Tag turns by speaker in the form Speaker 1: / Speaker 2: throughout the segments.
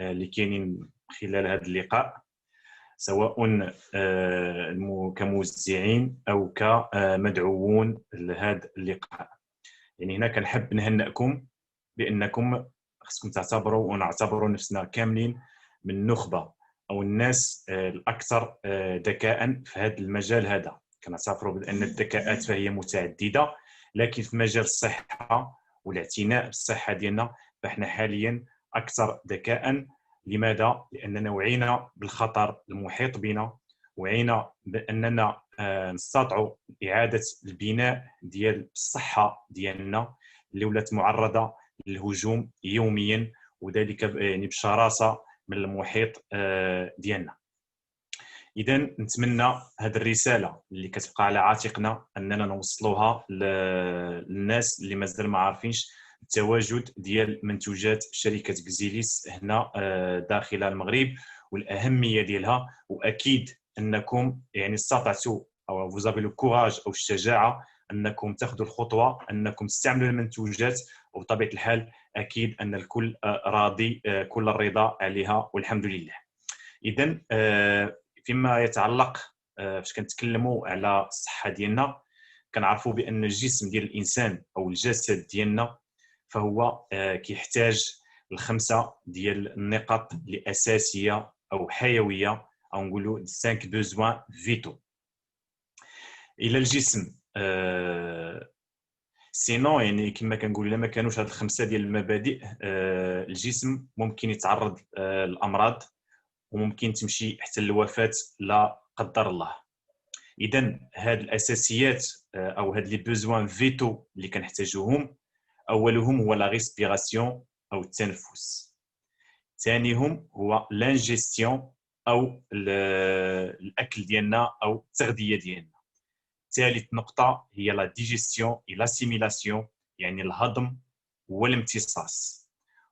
Speaker 1: اللي كاينين خلال هذا اللقاء، سواء كموزعين او كمدعوون لهذا اللقاء. يعني هنا كنحب نهنئكم بانكم خصكم تعتبروا ونعتبروا نفسنا كاملين من النخبه او الناس الاكثر ذكاء في هذا المجال هذا. كنعتبروا بان الذكاءات فهي متعدده، لكن في مجال الصحه والاعتناء بالصحه ديالنا فاحنا حاليا اكثر ذكاء. لماذا؟ لاننا وعينا بالخطر المحيط بنا، وعينا باننا نستطيعوا اعاده البناء ديال الصحه ديالنا اللي ولات معرضه للهجوم يوميا، وذلك يعني بشراسه من المحيط ديالنا. اذا نتمنى هذه الرساله اللي كتبقى على عاتقنا اننا نوصلوها للناس اللي مازال ما عارفينش التواجد ديال منتوجات شركه كزيليس هنا داخل المغرب والاهميه ديالها. واكيد انكم يعني استطعتوا او فوزافي لو كوراج او الشجاعه انكم تاخذوا الخطوه انكم تستعملوا المنتوجات، وبطبيعه الحال اكيد ان الكل راضي كل الرضا عليها والحمد لله. اذا فيما يتعلق فاش كنتكلموا على الصحه ديالنا، كنعرفوا بان الجسم ديال الانسان او الجسد ديالنا فهو كيحتاج الخمسه ديال النقاط الاساسيه او حيويه، او نقولوا 5 بوزوان فيتو. الى الجسم سينو يعني كما كنقول الا ما كانوش هاد الخمسه ديال المبادئ الجسم ممكن يتعرض للامراض وممكن تمشي حتى الوفاه لا قدر الله. اذا هاد الاساسيات او هاد لي بوزوان فيتو اللي كنحتاجوهم، اولهم هو لا ريسبيراسيون او التنفس، ثانيهم هو لانجيستيون او الاكل ديالنا او التغذيه ديالنا، ثالث نقطه هي لا ديجيستيون اي لاسيميلاسيون يعني الهضم والامتصاص،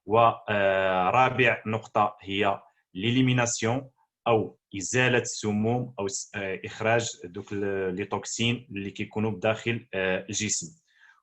Speaker 1: ورابع نقطه هي ليليميناسيون او ازاله السموم او اخراج دوك لي توكسين اللي كيكونوا بداخل الجسم،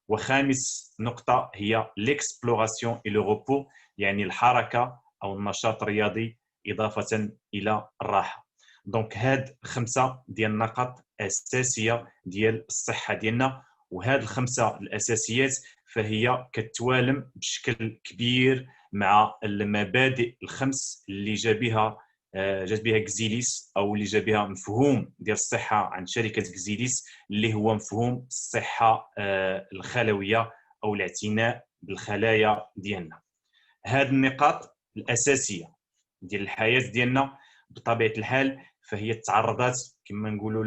Speaker 1: وخامس نقطه هي ليكسبلوراسيون اي لو ريبو يعني الحركه او النشاط الرياضي اضافه الى الراحه. دونك هاد خمسه ديال النقاط اساسيه ديال الصحه ديالنا، وهاد الخمسه الاساسيات فهي كتوالم بشكل كبير مع المبادئ الخمس اللي جات بها كزيليس او اللي جا بها مفهوم ديال الصحه عند شركه كزيليس اللي هو مفهوم الصحه الخلويه او الاعتناء بالخلايا ديالنا. هاد النقاط الاساسيه ديال الحياه ديالنا بطبيعه الحال فهي تعرضات كما نقولوا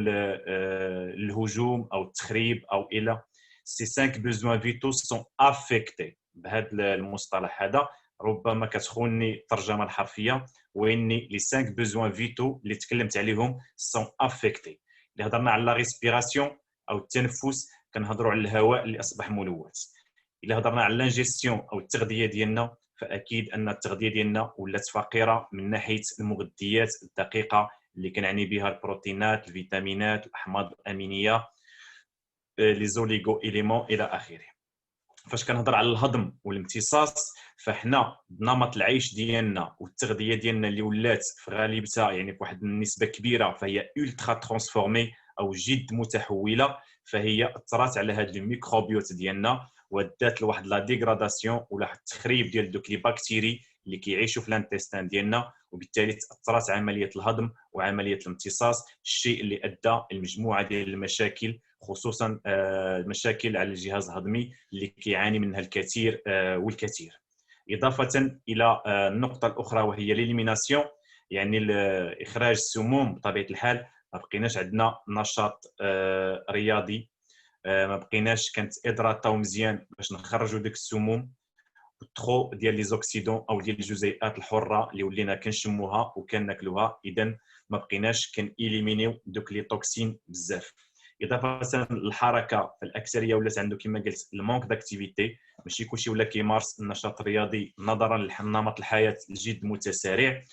Speaker 1: للهجوم او التخريب او الى سي 5 بوزوان فيتو سون افيكتي. بهذا المصطلح هذا ربما كتخونني الترجمه الحرفيه، واني لي 5 بوزوان فيتو اللي تكلمت عليهم سون افيكتي. اللي هضرنا على لا ريسبيراسيون او التنفس كنهضروا على الهواء اللي اصبح ملوث. الا هضرنا على لانجيستيون او التغذيه ديالنا فاكيد ان التغذيه ديالنا ولات فقيره من ناحيه المغذيات الدقيقه اللي كنعني بها البروتينات، الفيتامينات، الاحماض الامينيه، لي زوليغو اليمون الى اخره. فاش كنهضر على الهضم والامتصاص فاحنا نمط العيش ديالنا والتغذيه ديالنا اللي ولات في غالبتها يعني بواحد النسبه كبيره فهي الترا ترانسفورمي او جد متحوله، فهي اثرت على هاد الميكروبيوت ديالنا ودات لواحد لا ديغراداسيون ولا واحد التخريب ديال دوك لي باكتيري اللي كيعيشوا في الانتستان ديالنا، وبالتالي تاثرت عمليه الهضم وعمليه الامتصاص، الشيء اللي ادى لمجموعه ديال المشاكل خصوصا المشاكل على الجهاز الهضمي اللي كيعاني منها الكثير والكثير. اضافه الى النقطه الاخرى وهي ليليميناسيون يعني اخراج السموم. بطبيعه الحال ما بقيناش عندنا نشاط رياضي، ما بقيناش كنتادراتاو مزيان باش نخرجوا ديك السموم والترو ديال لي زوكسيدون او ديال الجزيئات الحره اللي ولينا كنشموها وكناكلوها. اذا ما بقيناش كنإليمينيو دوك لي توكسين بزاف. اضافه للحركه فالاكثريه ولات عنده كما قلت المونك داكتيفيتي، ماشي كلشي ولا كيمارس النشاط الرياضي نظرا لنمط الحياه الجد متسارع،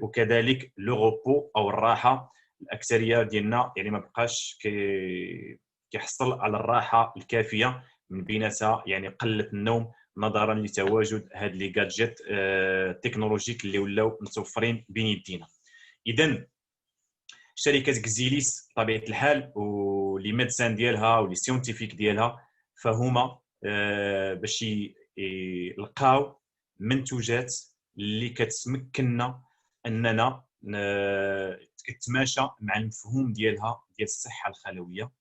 Speaker 1: وكذلك لو روبو او الراحه. الاكثريه ديالنا يعني ما بقاش كيحصل على الراحه الكافيه، من بيناتها يعني قله النوم نظرا لتواجد هاد لي جادجيت تكنولوجيك اللي ولاو متوفرين بين يدينا. اذا شركه كزيليس بطبيعه الحال ولي ميدسان ديالها ولي سيونتيفيك ديالها فهما باش يلقاو منتوجات اللي كتمكننا اننا تتماشى مع المفهوم ديالها ديال الصحه الخلويه،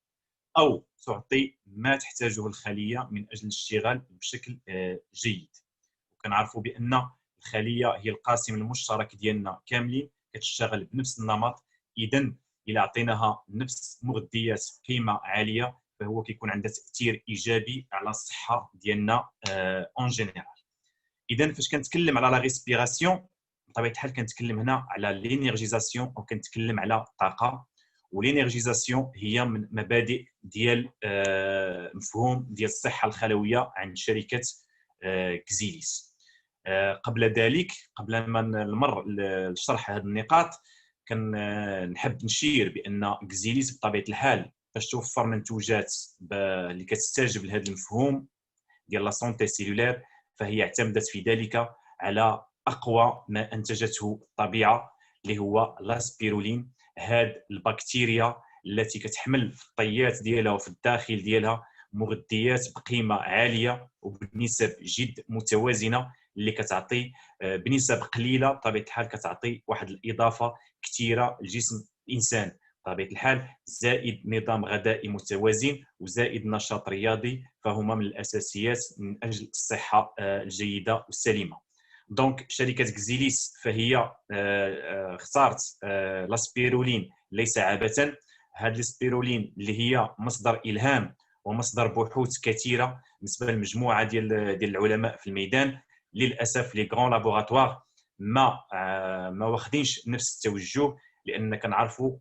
Speaker 1: او تعطي ما تحتاجه الخليه من اجل الاشتغال بشكل جيد. وكنعرفوا بان الخليه هي القاسم المشترك ديالنا كاملين كتشتغل بنفس النمط. اذا الى عطيناها نفس مغذيات قيمه عاليه فهو كيكون عندها تاثير ايجابي على الصحه ديالنا اون جينيرال. اذا فاش كنتكلم على لا ريسبيراسيون بطبيعه الحال كنتكلم هنا على لينيرجيزاسيون او كنتكلم على الطاقه. ولينيرجيزاسيون هي من مبادئ ديال مفهوم ديال الصحه الخلويه عند شركه كزيليس. قبل ذلك، قبل ما نمر لشرح هذه النقاط، كنحب نشير بان كزيليس بطبيعه الحال باش توفر منتوجات اللي كتستجب لهذا المفهوم ديال لا سونتي سيلولير فهي اعتمدت في ذلك على اقوى ما انتجته الطبيعه اللي هو لاسبيرولين. هاد البكتيريا التي كتحمل في الطيات ديالها وفي الداخل ديالها مغذيات بقيمه عاليه وبنسب جد متوازنه اللي كتعطي بنسب قليله بطبيعه الحال كتعطي واحد الاضافه كثيره لجسم الانسان بطبيعه الحال، زائد نظام غذائي متوازن وزائد نشاط رياضي، فهما من الاساسيات من اجل الصحه الجيده والسليمه. دونك شركه كزيليس فهي اختارت لاسبيرولين ليس عبثا. هذا السبيرولين اللي هي مصدر الهام ومصدر بحوث كثيره بالنسبه لمجموعه ديال العلماء في الميدان. للاسف لي غران لابوراتوار ما واخدينش نفس التوجه، لان كنعرفوا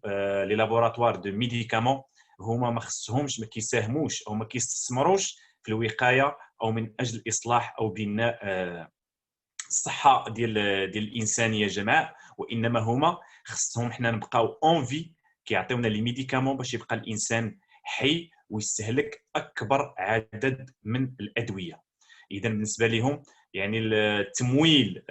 Speaker 1: لي لابوراتوار دو ميديكامون هما ما خصهمش ما كيساهموش او ما كيستثمروش في الوقايه او من اجل اصلاح او بناء الصحه ديال الانسان يا جماعه، وانما هما خصهم حنا نبقاو اون في كيعطيونا لي ميديكامون باش يبقى الانسان حي ويستهلك اكبر عدد من الادويه. اذا بالنسبه لهم يعني التمويل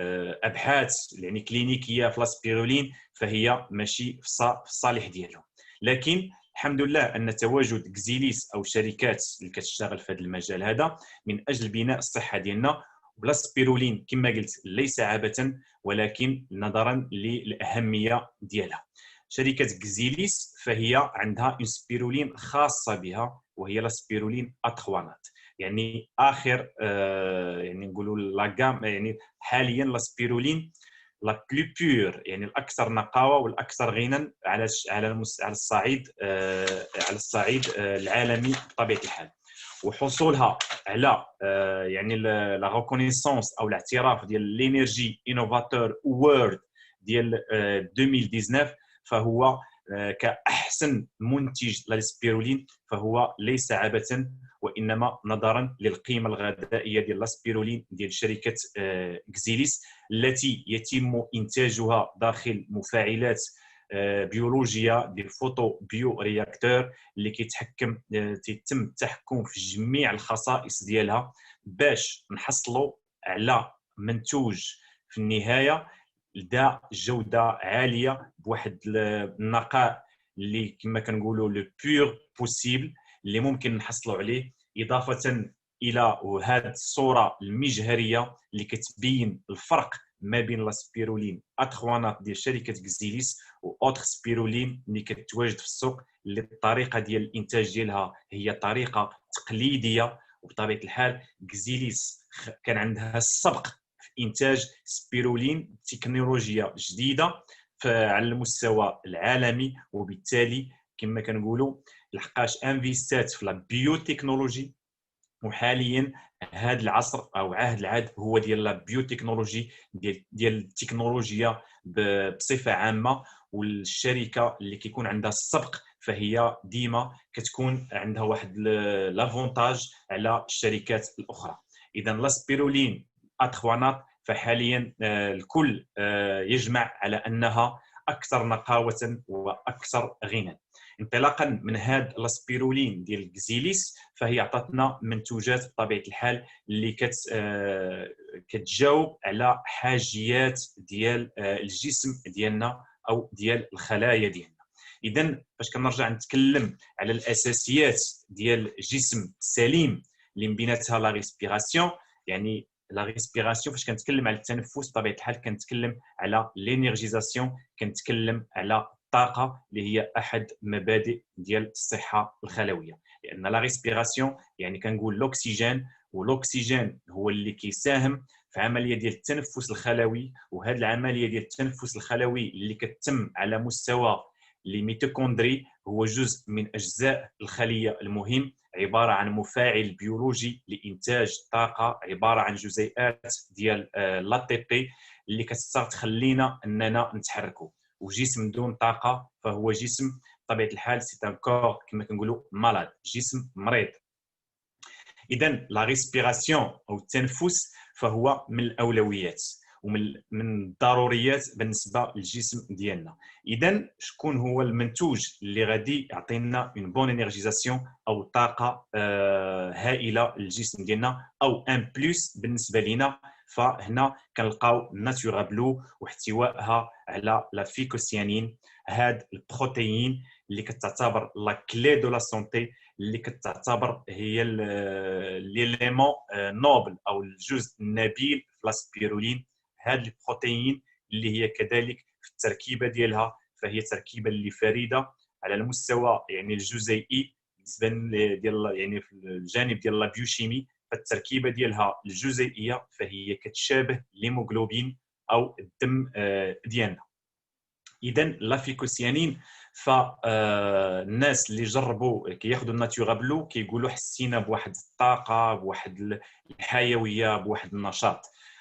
Speaker 1: ابحاث يعني كلينيكيه في لاسبيرولين فهي ماشي في الصالح ديالهم. لكن الحمد لله ان تواجد كزيليس او شركات اللي كتشتغل في هذا المجال هذا من اجل بناء الصحه ديالنا. والاسبيرولين كما قلت ليس عبثا ولكن نظرا للاهميه ديالها. شركه كزيليس فهي عندها سبيرولين خاصه بها وهي لاسبيرولين اتخوانات، يعني اخر يعني نقولوا لا غام، يعني حاليا لاسبيرولين لا بلو بور، يعني الاكثر نقاوه والاكثر غنى على الصعيد العالمي بطبيعه الحال. وحصولها على يعني لا ريكونيسونس او الاعتراف ديال لينيرجي انوفاتور وورد ديال 2019 فهو كاحسن منتج للسبيرولين فهو ليس عبثا وانما نظرا للقيمه الغذائيه ديال لاسبيرولين ديال شركه كزيليس التي يتم انتاجها داخل مفاعلات بيولوجيا ديال فوتو بيو رياكتور اللي كيتم التحكم في جميع الخصائص ديالها باش نحصلوا على منتوج في النهايه ذا جوده عاليه بواحد النقاء اللي كما كنقولوا لو بيور بوسيبل اللي ممكن نحصلوا عليه، اضافه الى هذه الصوره المجهريه اللي كتبين الفرق ما بين لاسبيرولين اتخوانات ديال شركه كزيليس واوتر سبيرولين اللي كتواجد في السوق اللي الطريقه ديال الانتاج ديالها هي طريقه تقليديه. وبطبيعه الحال كزيليس كان عندها السبق في انتاج سبيرولين تكنولوجيا جديده على المستوى العالمي، وبالتالي كما كنقولوا لحقاش انفيستات في لا بيوتكنولوجي. وحاليا هذا العصر او عهد العهد هو ديال لا بيوتكنولوجي ديال التكنولوجيا بصفه عامه. والشركه اللي كيكون عندها السبق فهي ديما كتكون عندها واحد لافونتاج على الشركات الاخرى. اذا لاسبيرولين اتخوانات فحاليا الكل يجمع على انها اكثر نقاوه واكثر غنى. انطلاقا من هذا لاسبيرولين ديال كزيليس فهي عطاتنا منتوجات بطبيعه الحال اللي كتجاوب على حاجيات ديال الجسم ديالنا او ديال الخلايا ديالنا. اذا فاش كنرجع نتكلم على الاساسيات ديال الجسم السليم اللي من بيناتها لا ريسبيراسيون، يعني لا ريسبيراسيون فاش كنتكلم على التنفس بطبيعه الحال كنتكلم على لينيرجيزاسيون، كنتكلم على الطاقه اللي هي احد مبادئ ديال الصحه الخلويه. لان لا ريسبيراسيون يعني كنقول الاكسجين، والاكسجين هو اللي كيساهم في عمليه ديال التنفس الخلوي. وهذه العمليه ديال التنفس الخلوي اللي كتتم على مستوى لي ميتوكوندري هو جزء من اجزاء الخليه المهم، عباره عن مفاعل بيولوجي لانتاج الطاقه، عباره عن جزيئات ديال لا تي بي اللي كتخلينا اننا نتحركوا. وجسم دون طاقه فهو جسم بطبيعه الحال سي ان كور كما كنقولوا مالاد، جسم مريض. اذا لا ريسبيراسيون او التنفس فهو من الاولويات ومن الضروريات بالنسبه للجسم ديالنا. اذا شكون هو المنتوج اللي غادي يعطينا اون بون انرجيزاسيون او طاقه هائله للجسم ديالنا او ان بلس بالنسبه لنا؟ فهنا كنلقاو ناتورا بلو واحتوائها على لا فيكوسيانين، هاد البروتيين اللي كتعتبر لا كلي دو لا سونتي، اللي كتعتبر هي ليليمون نوبل او الجزء النبيل في الاسبيرولين. هاد البروتيين اللي هي كذلك في التركيبه ديالها فهي تركيبه اللي فريده على المستوى يعني الجزيئي بالنسبه ديال يعني في الجانب ديال لا بيوشيمي. فالتركيبه ديالها الجزيئيه فهي كتشابه ليموغلوبين او الدم ديالنا. اذا لافيكوسيانين فالناس اللي جربوا كياخذوا الناتورا بلو كيقولوا حسينا بواحد الطاقه، بواحد الحيويه، بواحد النشاط.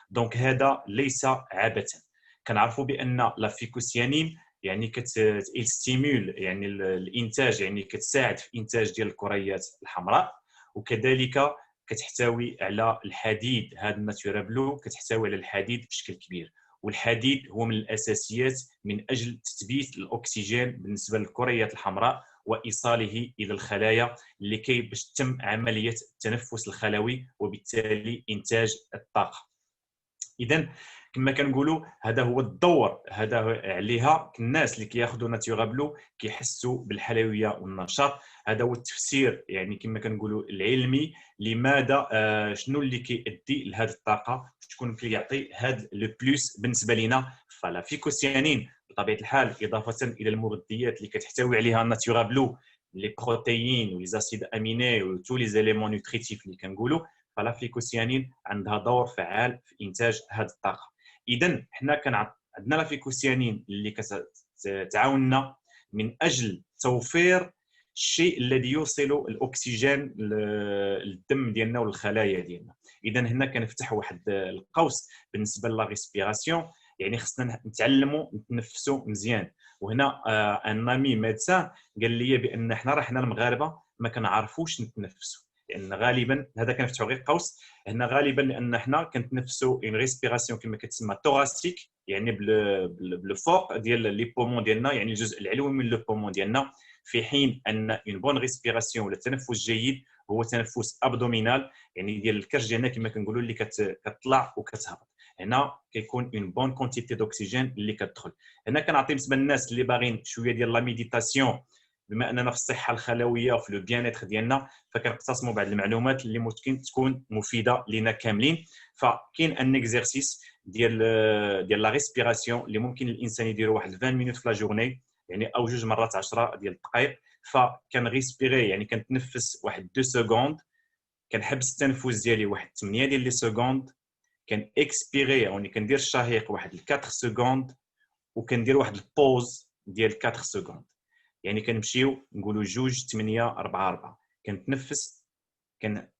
Speaker 1: دونك هذا ليس عبثا. كنعرفوا بان لافيكوسيانين يعني كتستيمول يعني الانتاج، يعني كتساعد في انتاج ديال الكريات الحمراء، وكذلك كتحتوي على الحديد. هذا الناتورا بلو كتحتوي على الحديد بشكل كبير، والحديد هو من الاساسيات من اجل تثبيت الاكسجين بالنسبه للكريات الحمراء وايصاله الى الخلايا لكي باش تتم عمليه التنفس الخلوي وبالتالي انتاج الطاقه. اذا كما كنقولوا هذا هو الدور، هذا عليها الناس اللي كياخذوا ناتورا بلو كيحسوا بالحيويه والنشاط. هذا هو التفسير يعني كما كنقولوا العلمي لماذا شنو اللي كيؤدي لهذه الطاقه، شكون كيعطي هذا لو بلوس بالنسبه لنا. فلا فيكوسيانين بطبيعه الحال اضافه الى المغذيات اللي كتحتوي عليها الناتورا بلو، لي بروتيين ولي زاسيد اميني وتو لي زيليمون نوتريتيف اللي كنقولوا، فلا فيكوسيانين عندها دور فعال في انتاج هذه الطاقه. اذا حنا كان عندنا لا فيكوسيانين اللي كتعاوننا من اجل توفير الشيء الذي يوصل الاكسجين للدم ديالنا والخلايا ديالنا. اذا هنا كنفتح واحد القوس بالنسبه لا ريسبيراسيون، يعني خصنا نتعلموا نتنفسوا مزيان. وهنا ان امي ميدسان قال لي بان حنا المغاربه ما كنعرفوش نتنفسوا، لان غالبا هذا كنفتحوا غير قوس هنا غالبا لان حنا كنتنفسوا اون ريسبيراسيون كما كتسمى توراسيك، يعني بالفوق ديال لي بومون ديالنا، يعني الجزء العلوي من لو بومون ديالنا، في حين ان اون بون ريسبيراسيون ولا تنفس جيد هو تنفس ابدومينال، يعني ديال الكرش ديالنا كما كنقولوا اللي كتطلع وكتهبط. هنا كيكون اون بون كونتيتي دوكسيجين اللي كتدخل. هنا كنعطي بالنسبه للناس اللي باغيين شويه ديال لا ميديتاسيون، بما اننا في الصحه الخلويه وفي لو بيان اتر ديالنا فكنقتسموا بعض المعلومات اللي ممكن تكون مفيده لنا كاملين. فكاين ان اكزرسيس ديال لا ريسبيراسيون اللي ممكن الانسان يديروا واحد 20 مينوت في لا جورني، يعني او جوج مرات 10 ديال الدقائق. فكان ريسبيري يعني كنتنفس واحد 2 سكوند، كنحبس التنفس ديالي واحد 8 ديال لي سكوند، كان اكسبيري يعني كندير الشهيق واحد 4 سكوند، وكندير واحد البوز ديال 4 سكوند. يعني كنمشيو نقولوا 2 8 4 4، كنتنفس،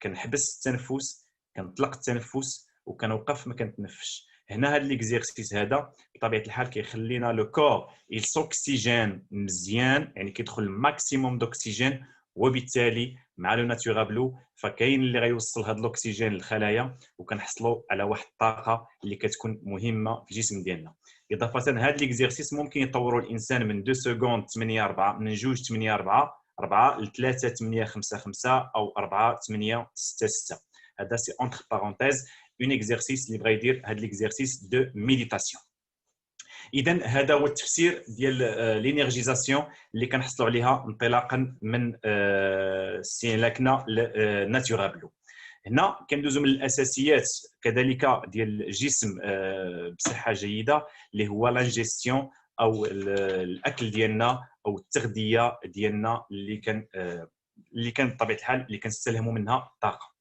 Speaker 1: كنحبس التنفس، كنطلق التنفس، وكنوقف ما كنتنفسش. هنا هذا ليكزيرسيس هذا بطبيعه الحال كيخلينا لو كور يسوكسيجين مزيان، يعني كيدخل ماكسيموم دوكسيجين، وبالتالي مع لو ناتورا بلو فكاين اللي غيوصل هذا الاكسجين للخلايا وكنحصلوا على واحد الطاقه اللي كتكون مهمه في الجسم ديالنا. اضافه هذا ليكزيرسيس ممكن يطوروا الانسان من 2 سكوند 8 4 من 2 8 4 4 ل 3 8 5 5 او 4 8 6 6. هذا سي اونتر بارونتيز اون اكزرسيس اللي بغا يدير هذا الاكزرسيس دو ميديتاسيون. اذا هذا هو التفسير ديال لينيرجيزاسيون اللي كنحصلوا عليها انطلاقا من سيلاكنا ناتورابلو. هنا كندوزو من الاساسيات كذلك ديال الجسم بصحه جيده اللي هو لانجيستيون او الاكل ديالنا او التغذيه ديالنا اللي كان بطبيعه الحال اللي كنستلهموا منها الطاقه.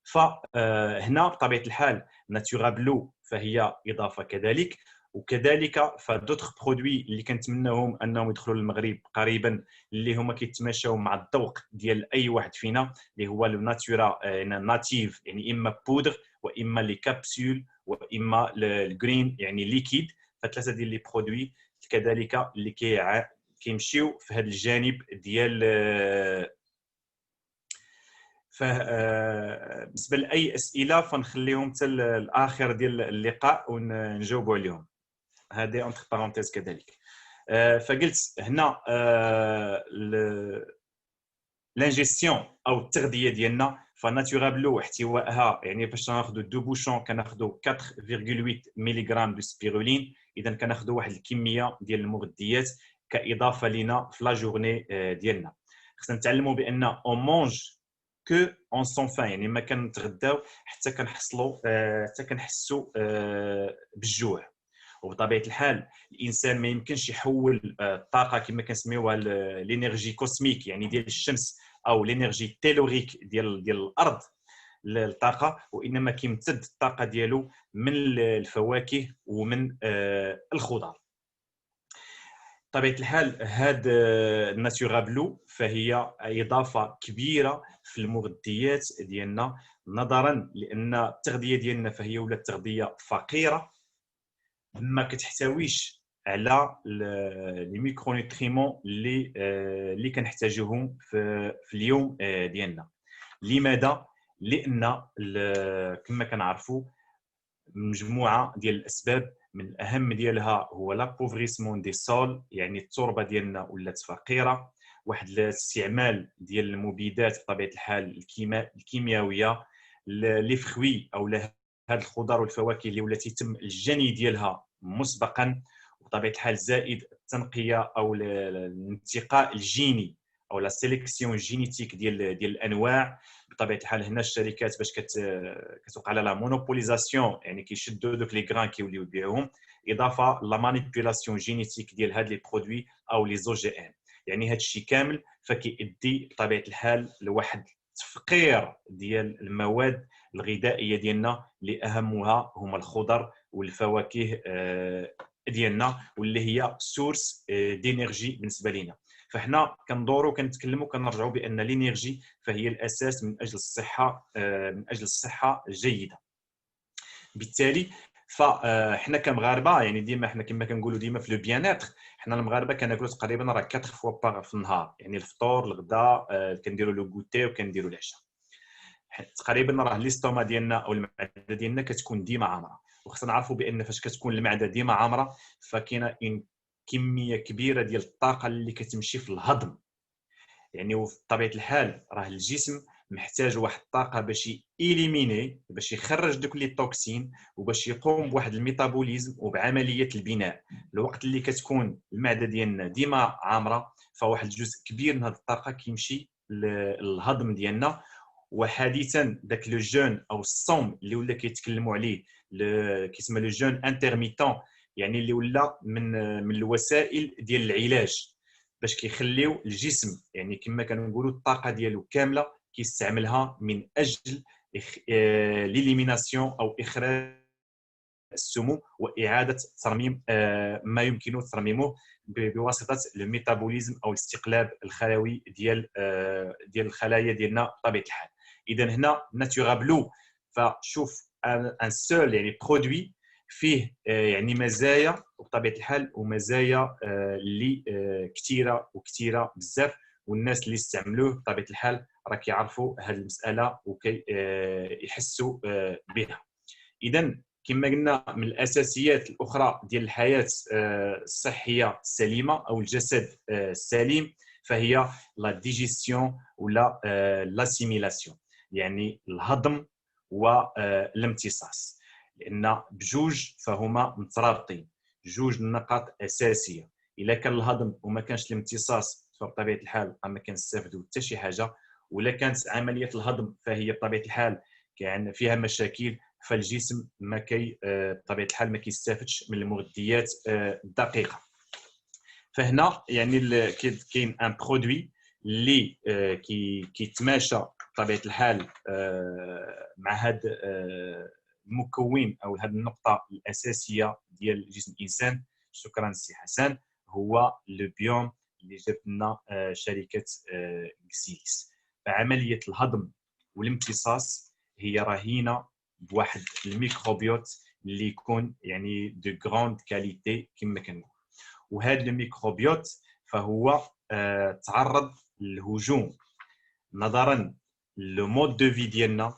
Speaker 1: فهنا بطبيعه الحال ناتورابلو فهي اضافه كذلك، وكذلك فدوتر برودوي اللي كنتمناهم انهم يدخلوا للمغرب قريبا اللي هما كيتماشاو مع الذوق ديال اي واحد فينا اللي هو لو ناتورا ناتيف، يعني اما بودر واما لي كابسول واما الجرين يعني ليكيد. فثلاثه ديال لي برودوي كذلك اللي كيمشيو في هذا الجانب ديال بالنسبه لاي اسئله فنخليهم حتى الاخر ديال اللقاء ونجاوبوا عليهم. هذه اونتر بارونتيز كذلك. فقلت هنا لانجيستيون او التغذيه ديالنا فناتورابلو احتوائها يعني باش ناخذوا دو بوشون كناخذوا 4.8 ملغ دو سبيرولين. اذا كناخذوا واحد الكميه ديال المغذيات كاضافه لنا في لا جورني ديالنا. خصنا نتعلموا بان اون مونج كو اون سون فان، يعني ما كنتغداو حتى كنحسوا بالجوع. وبطبيعه الحال الانسان ما يمكنش يحول الطاقه كما كنسميوها الانرجي كوسميك يعني ديال الشمس او الانرجي تيلوريك ديال الارض للطاقه، وانما كيمتد الطاقه ديالو من الفواكه ومن الخضار. بطبيعه الحال هاد الناتورابلو فهي اضافه كبيره في المغذيات ديالنا، نظرا لان التغذيه ديالنا فهي ولات تغذيه فقيره ما كتحتويش على لي ميكرونيوتريمون اللي كنحتاجوهم في اليوم ديالنا. لماذا؟ لان كما كنعرفوا مجموعه ديال الاسباب، من الاهم ديالها هو لابوفريسمون دي سول، يعني التربه ديالنا ولات فقيره، واحد الاستعمال ديال المبيدات بطبيعه الحال الكيميائيه، لي فخوي او هاد الخضار والفواكه اللي ولات يتم الجني ديالها مسبقا، وبطبيعه الحال زائد التنقيه او الانتقاء الجيني او لا سيليكسيون جينيتيك ديال الانواع. بطبيعه الحال هنا الشركات باش كتوقع لها مونوبوليزاسيون، يعني كيشدوا دوك لي غران كيوليو يبيعوهم، اضافه لا مانيبيولاسيون جينيتيك ديال هاد لي برودوي او لي زو جي ان. يعني هاد الشيء كامل فكيؤدي بطبيعه الحال لواحد تفقير ديال المواد الغذائيه ديالنا اللي اهمها هما الخضر والفواكه ديالنا، واللي هي سورس دينيرجي بالنسبه لنا. فاحنا كندوروا كنتكلموا كنرجعوا بان الانرجي فهي الاساس من اجل الصحه الجيده. بالتالي فاحنا كمغاربه يعني ديما حنا كما كنقولوا ديما في لو بيان اتر، حنا المغاربه كناكلوا تقريبا راه 4 فوا في النهار، يعني الفطور الغداء كنديروا لو غوتي وكنديروا العشاء. تقريبا راه ليستوما ديالنا او المعده ديالنا كتكون ديما عامره، وخصنا نعرفوا بان فاش كتكون المعده ديما عامره فكاينه كميه كبيره ديال الطاقه اللي كتمشي في الهضم. يعني وبطبيعه الحال راه الجسم محتاج واحد الطاقه باش يليميني، باش يخرج دوك لي توكسين وباش يقوم بواحد الميتابوليزم وبعمليه البناء. الوقت اللي كتكون المعده ديالنا ديما عامره فواحد الجزء كبير من هذه الطاقه كيمشي للهضم ديالنا. وحديثا داك لو جون او الصوم اللي ولا كيتكلموا عليه كيسمى لو جون انترميتون، يعني اللي ولا من الوسائل ديال العلاج باش كيخليو الجسم يعني كما كنقولوا الطاقه ديالو كامله كيستعملها من اجل ليليميناسيون او اخراج السموم واعاده ترميم ما يمكن ترميمه بواسطه الميتابوليزم او الاستقلاب الخلوي ديال الخلايا ديالنا بطبيعه الحال. اذا هنا ناتورابلو فشوف ان سول يعني برودوي فيه يعني مزايا وبطبيعه الحال ومزايا اللي كثيره بزاف، والناس اللي استعملوه بطبيعه الحال راه كيعرفوا هذه المساله وكيحسوا بها. اذا كما قلنا من الاساسيات الاخرى ديال الحياه الصحيه السليمه او الجسد السليم فهي لا ديجيستيون ولا لاسيميلاسيون، يعني الهضم والامتصاص، لان بجوج فهما مترابطين، جوج نقاط اساسيه. الا كان الهضم وما كانش الامتصاص فبطبيعه الحال ما كنستافدوا حتى شي حاجه، ولا كانت عمليه الهضم فهي بطبيعه الحال كان فيها مشاكل، فالجسم ما كي بطبيعه الحال ما كيستافدش من المغذيات الدقيقه. فهنا يعني كاين ان برودوي اللي كيتماشى بطبيعه الحال مع هذا المكون او هذه النقطه الاساسيه ديال جسم الانسان. شكرا سي حسن. هو لو بيوم اللي جابت لنا شركه كزيليس. فعمليه الهضم والامتصاص هي رهينه بواحد الميكروبيوت اللي يكون يعني دو غروند كاليتي كما كنقول. وهذا الميكروبيوت فهو تعرض للهجوم نظرا لو مود دو في ديالنا،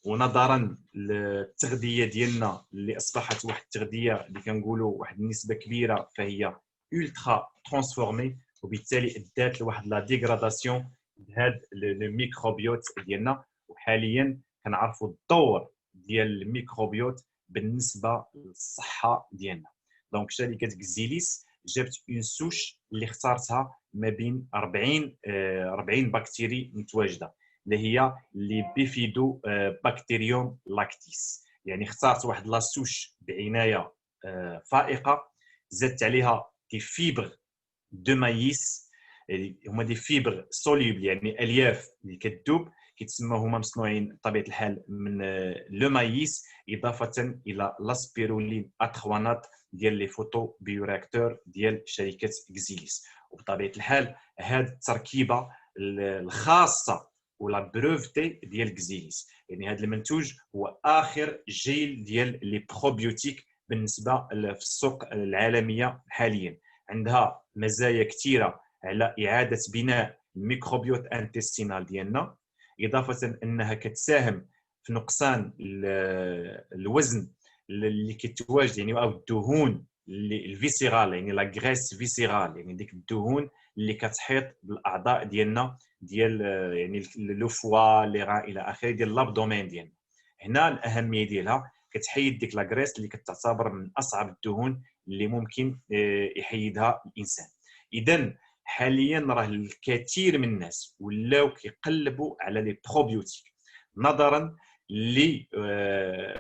Speaker 1: ونظرا للتغذيه ديالنا اللي اصبحت واحد التغذيه اللي كنقولوا واحد النسبه كبيره فهي الترا ترانسفورمي، وبالتالي ادات لواحد لا ديغراداسيون لهذا الميكروبيوت ديالنا. وحاليا كنعرفوا الدور ديال الميكروبيوت بالنسبه للصحه ديالنا. دونك شركه كزيليس جابت اون سوش اللي اختارتها ما بين 40 بكتيري متواجده، اللي هي لي بيفيدو بكتيريوم لاكتيس. يعني اختارت واحد لا سوش بعنايه فائقه، زدت عليها دي فيبر دو مايس، هما دي فيبر سوليبل يعني الياف اللي كتذوب، كيتسموا هما مصنوعين بطبيعه الحال من لو مايس، اضافه الى لاسبيرولين اتخوانات ديال لي فوتو بيورياكتور ديال شركه كزيليس. وبطبيعه الحال هذه التركيبه الخاصه ولا بروفتي ديال كزيليس، يعني هذا المنتوج هو اخر جيل ديال لي بروبيوتيك بالنسبه في السوق العالميه حاليا. عندها مزايا كثيره على اعاده بناء الميكروبيوت انتستينال ديالنا، اضافه انها كتساهم في نقصان الوزن اللي كيتواجد يعني او الدهون الفيسيرال، يعني لا غريس فيسيرال، يعني ديك الدهون اللي كتحيط بالاعضاء ديالنا ديال يعني لو فوا لي ران الى اخره ديال لابدومين ديالنا. هنا الاهميه ديالها كتحيد ديك لا غريس اللي كتعتبر من اصعب الدهون اللي ممكن يحيدها الانسان. اذا حاليا راه الكثير من الناس ولاو كيقلبوا على لي بروبيوتيك نظرا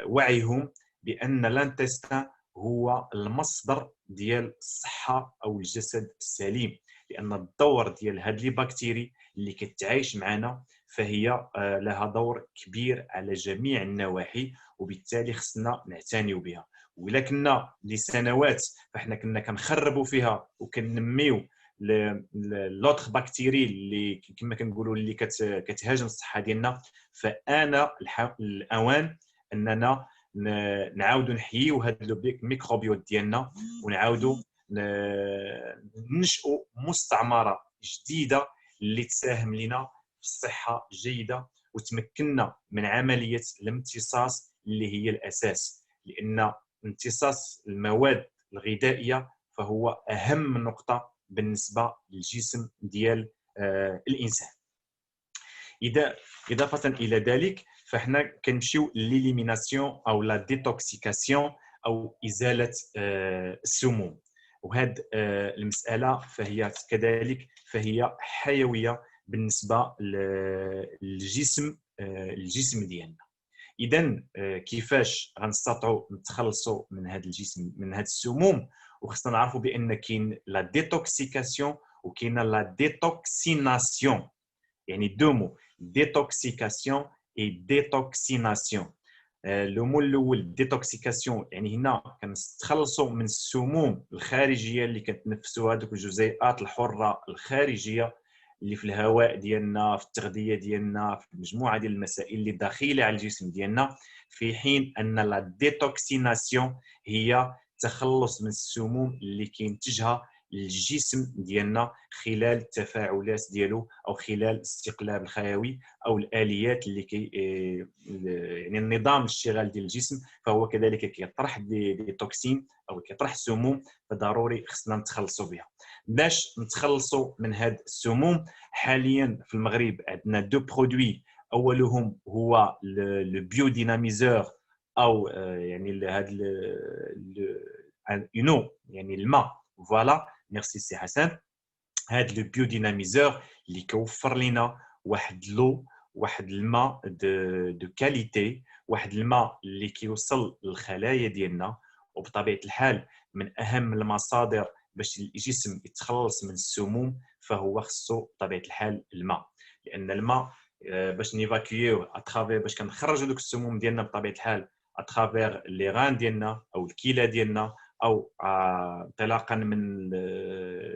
Speaker 1: لوعيهم بان لانتستان هو المصدر ديال الصحه او الجسد السليم، لان الدور ديال هاد لي بكتيري اللي كتعايش معنا فهي لها دور كبير على جميع النواحي، وبالتالي خصنا نعتنيو بها. وإلا كنا لسنوات فاحنا كنا كنخربوا فيها وكننميو لوتر بكتيري اللي كما كنقولوا اللي كتهاجم الصحه ديالنا، فانا الاوان اننا نعاودوا نحييو هذا الميكروبيوت ديالنا ونعاودوا ننشئوا مستعمره جديده اللي تساهم لنا في الصحه الجيده وتمكننا من عمليه الامتصاص اللي هي الاساس، لان امتصاص المواد الغذائيه فهو اهم نقطه بالنسبه للجسم ديال الانسان. اضافه الى ذلك فاحنا كنمشيو ليليميناسيون او لا ديتوكسيكاسيون او ازاله السموم. وهذه المساله فهي كذلك فهي حيويه بالنسبه للجسم ديالنا. اذا كيفاش غنستطيعوا نتخلصوا من هذا الجسم من هذه السموم؟ وخصنا نعرفوا بان كاين لا ديتوكسيكاسيون وكاين لا ديتوكسيناسيون، يعني دو مو ديتوكسيكاسيون اي ديتوكسيناسيون. لو مو الاول ديتوكسيكاسيون يعني هنا كنتخلصوا من السموم الخارجيه اللي كتنفسوها هذوك الجزيئات الحره الخارجيه اللي في الهواء ديالنا، في التغذيه ديالنا، في مجموعه ديال المسائل اللي داخله على الجسم ديالنا، في حين ان لا ديتوكسيناسيون هي التخلص من السموم اللي كينتجها الجسم ديالنا خلال التفاعلات ديالو او خلال الاستقلاب الخلوي او الاليات اللي يعني النظام الاشتغال ديال الجسم، فهو كذلك كيطرح دي توكسين او كيطرح سموم، فضروري خصنا نتخلصوا بها. باش نتخلصوا من هاد السموم، حاليا في المغرب عندنا دو برودوي، اولهم هو لو بيوديناميزور او يعني هذا يعني الماء. فوالا، ميرسي سي حسن. هذا لو بيوديناميزور اللي كيوفر لنا واحد لو، واحد الماء دو كاليتي، واحد الماء اللي كيوصل للخلايا ديالنا. وبطبيعه الحال من اهم المصادر باش الجسم يتخلص من السموم فهو خصو بطبيعه الحال الماء، لان الماء باش نيفاكيو اترافير، باش كنخرجوا دوك السموم ديالنا بطبيعه الحال اترافير لي غان ديالنا او الكلى ديالنا، او انطلاقا من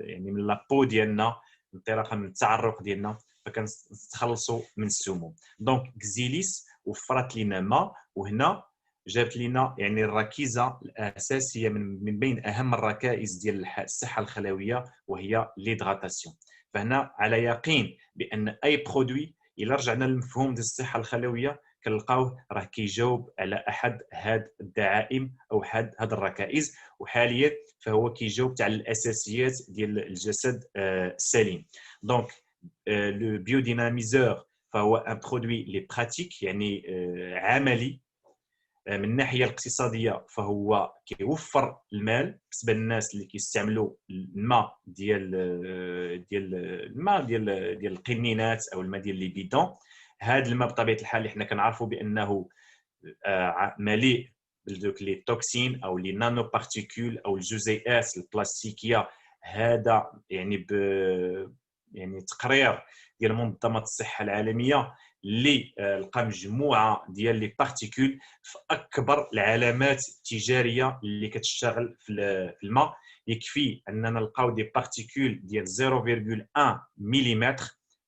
Speaker 1: يعني من لابو ديالنا، انطلاقا من التعرق ديالنا، فكنتخلصوا من السموم. دونك كزيليس وفرت لنا ماء، وهنا جابت لنا يعني الركيزه الاساسيه من بين اهم الركائز ديال الصحه الخلويه، وهي ليدغاتاسيون. فهنا على يقين بان اي برودوي الا رجعنا للمفهوم ديال الصحه الخلويه كنلقاوه راه كيجاوب على احد هاد الدعائم او احد هاد الركائز، وحاليا فهو كيجاوب على الاساسيات ديال الجسد السليم. دونك لو بيوديناميزور فهو ان برودوي لي براتيك، يعني عملي. من الناحيه الاقتصاديه فهو كيوفر المال بالنسبه للناس اللي كيستعملوا الماء ديال القنينات او الماء ديال لي بيدون. هذا الماء بطبيعه الحال حنا كنعرفوا بانه مليء بدوك لي توكسين او لي نانو بارتيكول او الجزيئات البلاستيكيه. هذا يعني يعني تقرير ديال منظمه الصحه العالميه اللي لقى مجموعه ديال لي بارتيكول في اكبر العلامات التجاريه اللي كتشتغل في الماء. يكفي اننا نلقاو دي بارتيكول ديال 0.1 ملم،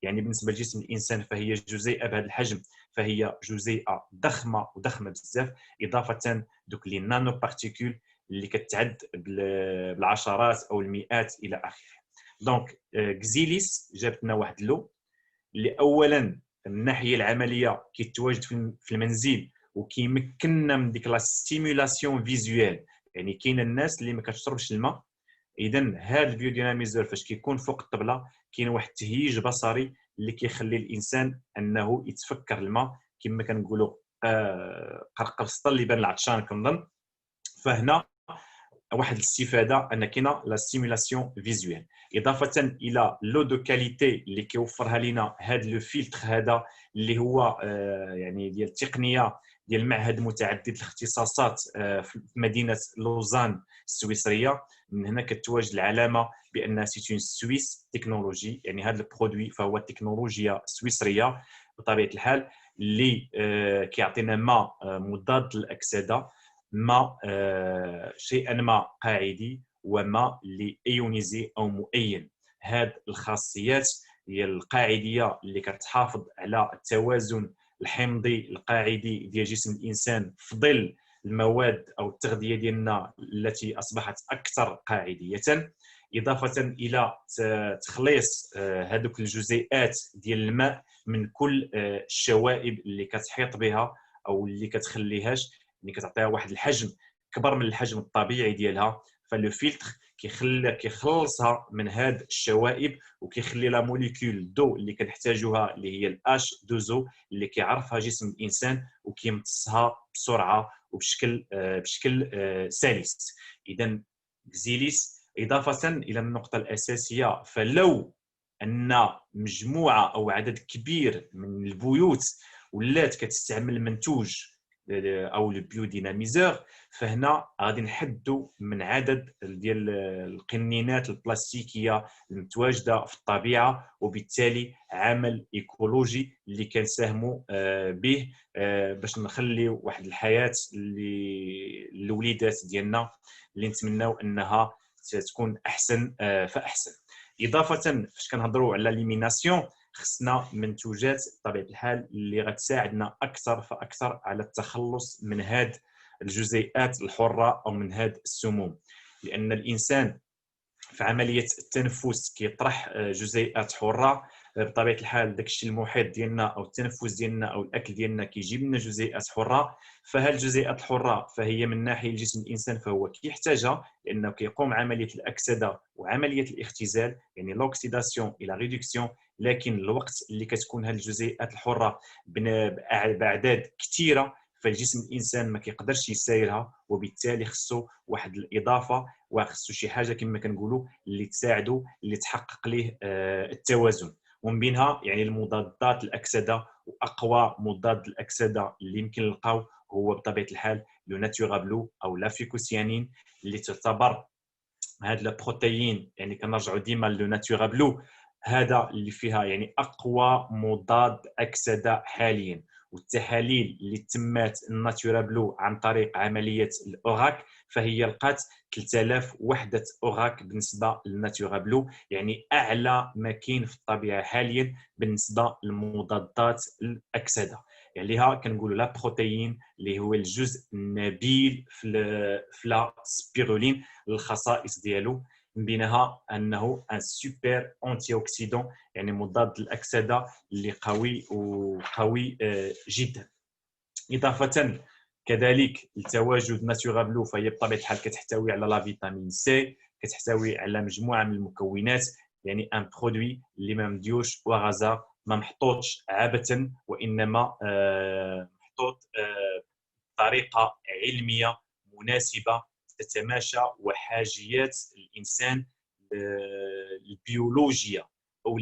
Speaker 1: يعني بالنسبه لجسم الانسان فهي جزيئه بهذا الحجم، فهي جزيئه ضخمه وضخمه بزاف، اضافه دوك لي نانو بارتيكول اللي كتعد بالعشرات او المئات الى اخره. دونك كزيليس جابت لنا واحد لو اللي اولا من الناحيه العمليه كيتواجد في المنزل وكيمكننا من ديك لا ستيمولاسيون فيزوال. يعني كاين الناس اللي ما كتشربش الماء، اذا هذا البيوديناميزور فاش كيكون فوق الطبله كاين واحد التهيج بصري اللي كيخلي الانسان انه يتفكر الماء، كما كنقولوا قرقصه اللي بان العطشان كنظن. فهنا واحد الاستفاده ان كاينه لا ستيمولاسيون فيزوال، اضافه الى لو دو كاليتي اللي كيوفرها لنا هذا لو فلتر هذا اللي هو يعني ديال التقنيه ديال المعهد متعدد الاختصاصات في مدينه لوزان السويسريه. من هنا كتواجد العلامه بان سيتون سويس تكنولوجي، يعني هذا البرودوي فهو تكنولوجيا سويسريه بطبيعه الحال اللي كيعطينا ماء مضاد للاكسده، ماء شيئا ما قاعدي وماء ايونيزي او مؤين. هذه الخاصيات هي القاعديه اللي كتحافظ على التوازن الحمضي القاعدي ديال جسم الانسان في ظل المواد او التغذيه ديالنا التي اصبحت اكثر قاعديه، اضافه الى تخليص هذوك الجزيئات ديال الماء من كل الشوائب اللي كتحيط بها او اللي كتخليهاش، اللي كتعطيها واحد الحجم كبر من الحجم الطبيعي ديالها. فلو فلتر كيخلصها من هاد الشوائب وكيخلي لا موليكول دو اللي كنحتاجوها اللي هي الاش 2 اللي كيعرفها جسم الانسان وكيمتصها بسرعه وبشكل سلس. اذا كزيليس اضافه الى النقطه الاساسيه، فلو ان مجموعه او عدد كبير من البيوت ولات كتستعمل منتوج او البيوديناميزور، فهنا غادي نحدوا من عدد ديال القنينات البلاستيكيه المتواجده في الطبيعه، وبالتالي عمل ايكولوجي اللي كنساهموا به باش نخليو واحد الحياه للوليدات ديالنا اللي نتمناو انها تكون احسن فاحسن. اضافه فاش كنهضروا على ليميناسيون خصنا منتوجات بطبيعه الحال اللي غتساعدنا اكثر فاكثر على التخلص من هاد الجزيئات الحره او من هاد السموم، لان الانسان في عمليه التنفس كيطرح جزيئات حره. بطبيعه الحال داك الشيء المحيط ديالنا او التنفس ديالنا او الاكل ديالنا كيجيب لنا جزيئات حره. فهاد الجزيئات الحره فهي من ناحيه جسم الانسان فهو كيحتاجها، لانه كيقوم عمليه الاكسده وعمليه الاختزال، يعني لوكسيداسيون الى ريدكسيون. لكن الوقت اللي كتكون هاد الجزيئات الحره باعداد كثيره فالجسم الانسان ما كيقدرش يسايرها، وبالتالي خصو واحد الاضافه وخصو شي حاجه كما كنقولوا اللي تساعده اللي تحقق ليه التوازن. ومن بينها يعني المضادات الاكسده، واقوى مضاد الاكسده اللي يمكن نلقاو هو بطبيعه الحال لو ناتورابلو او لافيكوسيانين، اللي تعتبر هاد البروتيين يعني كنرجعوا ديما لو ناتورابلو، هذا اللي فيها يعني اقوى مضاد اكسده حاليا. والتحاليل اللي تمات الناتورابلو عن طريق عمليه الاوراك فهي لقات 3000 وحده اوراك بالنسبه للناتورابلو، يعني اعلى ما كاين في الطبيعه حاليا بالنسبه للمضادات الاكسده. يعني لها كنقولوا لا بروتيين اللي هو الجزء النبيل في لا سبيرولين، الخصائص ديالو من بينها انه ان سوبر انتي اوكسيدون، يعني مضاد الاكسده اللي قوي جدا. اضافه كذلك التواجد ناتورابلو فهي بطبيعه الحال كتحتوي على لا فيتامين سي، كتحتوي على مجموعه من المكونات، يعني ان برودوي اللي ما مديوش وغزا، ما محطوطش عبثا، وانما محطوط بطريقه علميه مناسبه تتماشى وحاجيات الانسان البيولوجيه او